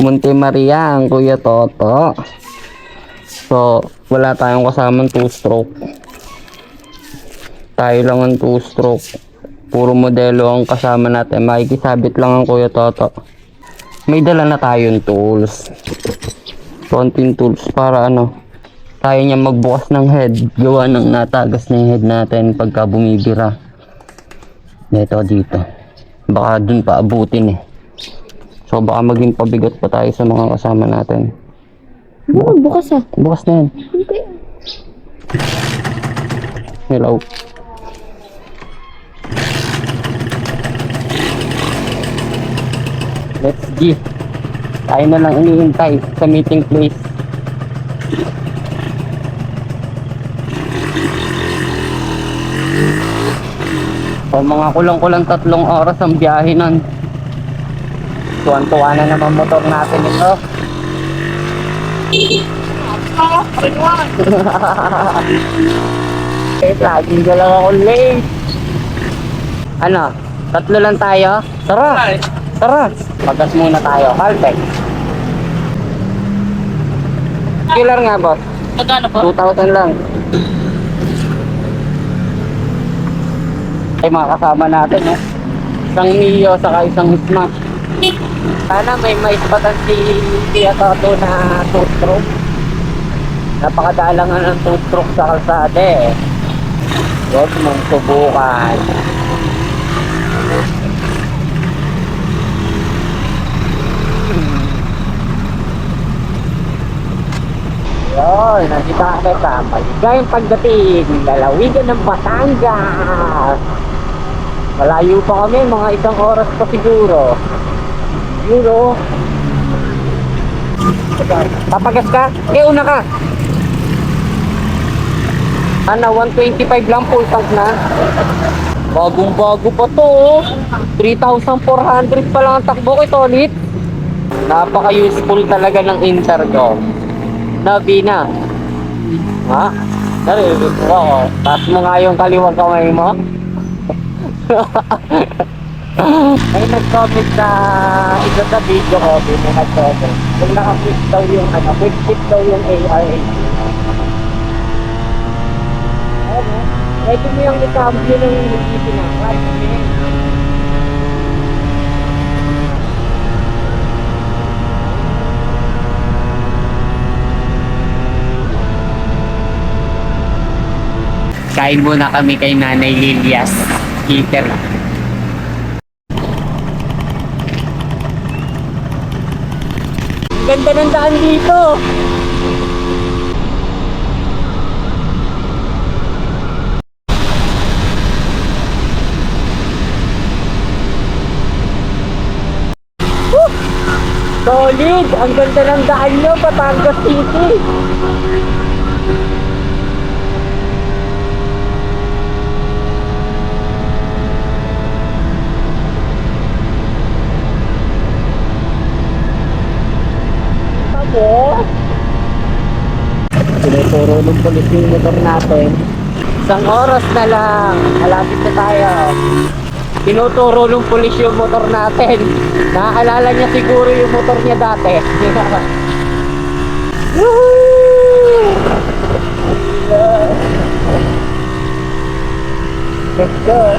Monte Maria ang Kuya Toto. So, wala tayong kasamang 2-stroke. Tayo lang ang 2-stroke. Puro modelo ang kasama natin. Makikisabit lang ang Kuya Toto. May dala na tayong tools. Konting tools para tayo niya magbukas ng head. Gawa ng natagas na yung head natin pagka bumibira. Ito dito. Baka dun pa abutin eh. So baka maging pabigat pa tayo sa mga kasama natin. Bukas ah. Bukas na yan. Hindi. Hello. Let's G. Tayo na lang inihintay sa meeting place. So mga kulang-kulang 3 oras ang biyahe nun. Tuwan-tuwa na naman motor natin ito. Lagi ka lang ako late. Ano? 3 lang tayo? Tara! Tara! Magas muna tayo. Caltex. Killer nga boss. Magkano po? 2,000 lang. Ay mga kasama natin isang Mio saka isang Smash. Sana may maispatan si Kuya Toto na 2-stroke. Napakadalangan ng 2-stroke sa kalsada eh. Huwag mong subukan. Yun, nandito kami sa maligayang pagdating, lalawigan ng Batangas. Malayo pa kami, mga 1 oras pa siguro. Siguro. Papagas ka? Una ka. 125 lang full tank na. Bagong bago pa to 3,400 pa lang ang takbo ko ulit. Napaka useful talaga ng intercom. Nabina. Ha? Narinig ko ako. Taas mo nga yung kaliwang kamay mo. May nag-comment sa isa sa video ko. May nag-comment. Kung naka-quit daw yung quit daw yung ARA. Pwede mo yung i-cambio ng hindi pinakad. Kain muna kami kay Nanay Lilias. Heater. Ganda ng daan dito. Solid! Ang ganda ng daan nyo, Batangas City! Tapos, tinuturo ng pulis yung motor natin. 1 oras na lang, malapit na tayo. Tinuturo ng pulis yung motor natin. Naaalala niya siguro yung motor niya dati. Let's go.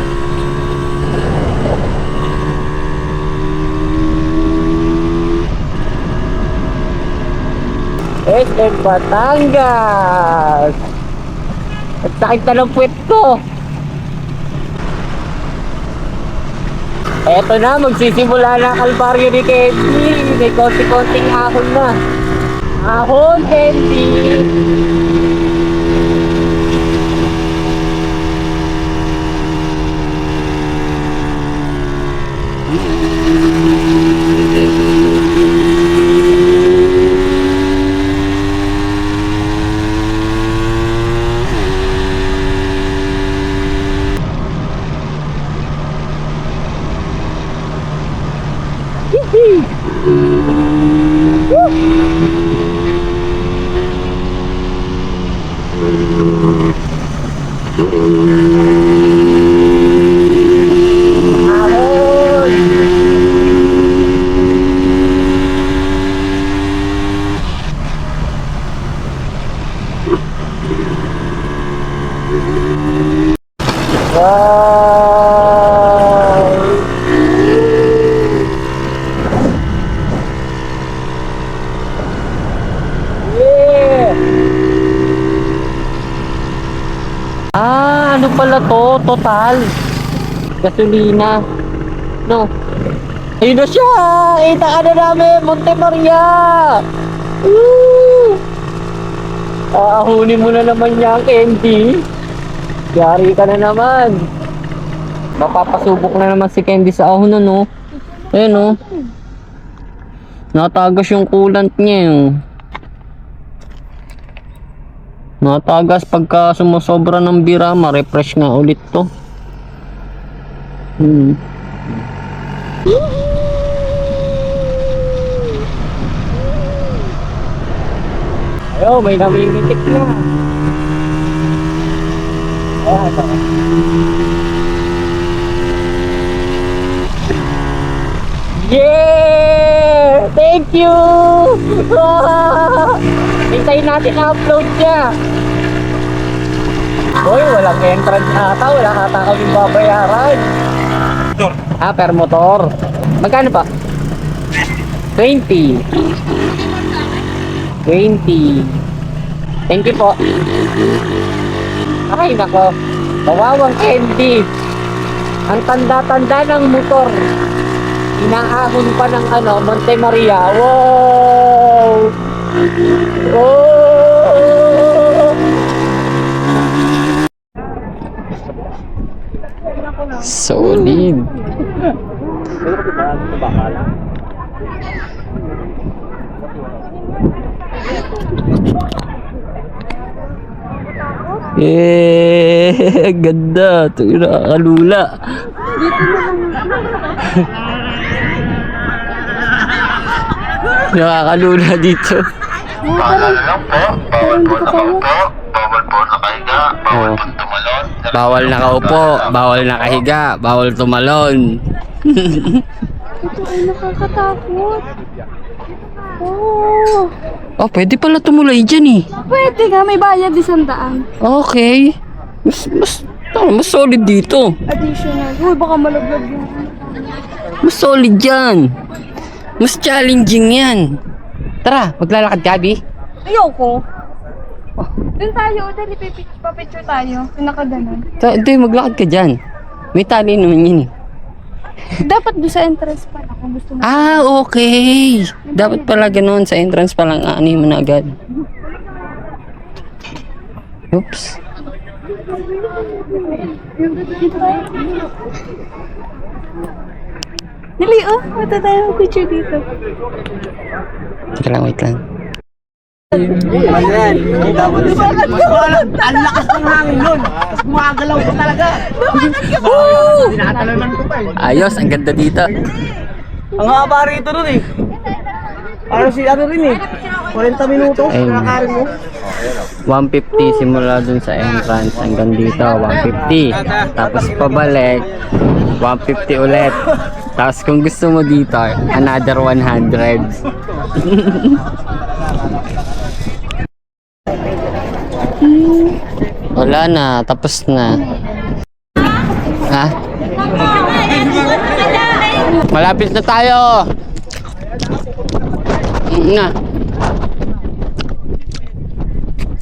SM Batangas. At sakit na ng puwet ko. Eto na, magsisimula na ang kalbaryo ni Candy. May konti-konting ahon na. Ahon, Candy! ano pala to? Total. Gasolina. No. Ayun na siya! Kita ka na namin! Monte Maria! Woo! Ahunin mo na naman niya ang candy. Yari ka na naman. Mapapasubok na naman si Candy sa ahon na, no? Ayun, no? Natagas yung coolant niya, yung. Natagas pagka sumusobra ng bira, ma-refresh nga ulit to. Ayo, may namimitik na. Yeah! Thank you! Hintayin natin na-upload niya. Uy, walang entrance ata. Wala ata kaming babayaran. Ah, per motor. Magkano pa? 20. 20. Thank you po. Ay, nako. Kawawang Candy. Ang tanda-tanda ng motor. Inaahon pa ng Monte Maria. Wow! Oh! Solid. Ganda. Ito yung nakakalula. Nakakalula dito. Paalala lang po, bawal po nakaupo, bawal po nakahiga, bawal po tumalon. Bawal nakaupo, bawal nakahiga, bawal tumalon. Ito ay nakakatakot. Oh. Oh, pwede pala tumulay dyan eh. Pwede nga, may bayad 100. Okay. Mas solid dito. Additional. Uy, baka malaglag yun. Mas solid yan. Mas challenging yan. Tara, maglalakad ka, Bi. Ayoko. Doon tayo, dali papicture tayo. Yung nakaganon. Hindi, maglakad ka dyan. May tali naman yun eh. Dapat doon sa entrance pala kung gusto mo. Ah, okay. Dapat pala ganun. Sa entrance pa lang aanin mo na agad. Oops. Dali, oh. Mata tayo picture dito. Teka lang, wait lang. Ayan, ang lakas ng hangin nun. Tapos gumagalaw ko talaga. Tinatalaman ko pa eh. Ayos, ang ganda dito. Ang haba rito nun eh. Parang si ano rin eh. 40 minutos, Ayun. nakakarin mo. 150 simula dun sa entrance hanggang dito, 150. Tapos pabalik, 150 ulit. Tapos kung gusto mo dito, another 100. Wala na, tapos na. Ha? Malapit na tayo. Na.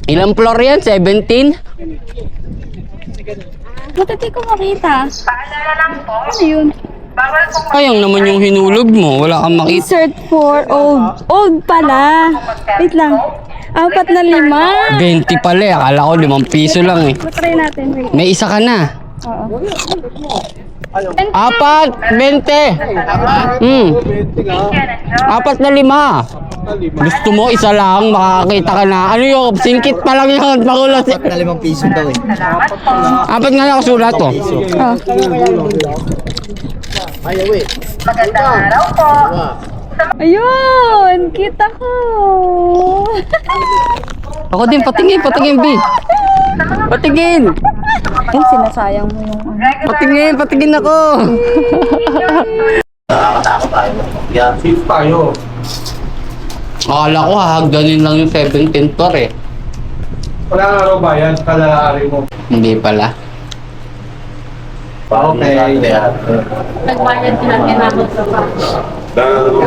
Ilang floor yan? 17? Ba't di ko makita? Ano yun? Sayang naman yung hinulog mo. Wala kang makita. Insert for old. Old pala. Wait lang. 4 na 5. 20 pala eh. Akala ko 5 piso lang eh. Try natin. Wait. May isa ka na. Oo. 4, 20. 4 na 5. Gusto mo isa lang, makakita ka na. Ano yun? Singkit pa lang yun. Makulat. 5 piso daw eh. 4 nga nakasulat to. Oh. Ayun! Kita ko! Ako din, patingin, patingin, B. Patingin. Yung sinasayang mo yung ano. Patingin ako. Safe tayo. Akala ko hahagdanin lang yung 17 floor eh. Wala nga raw bayan, kalalaari mo. Hindi pala. Okay. Nagbayad sila kinamot sa pa. Down.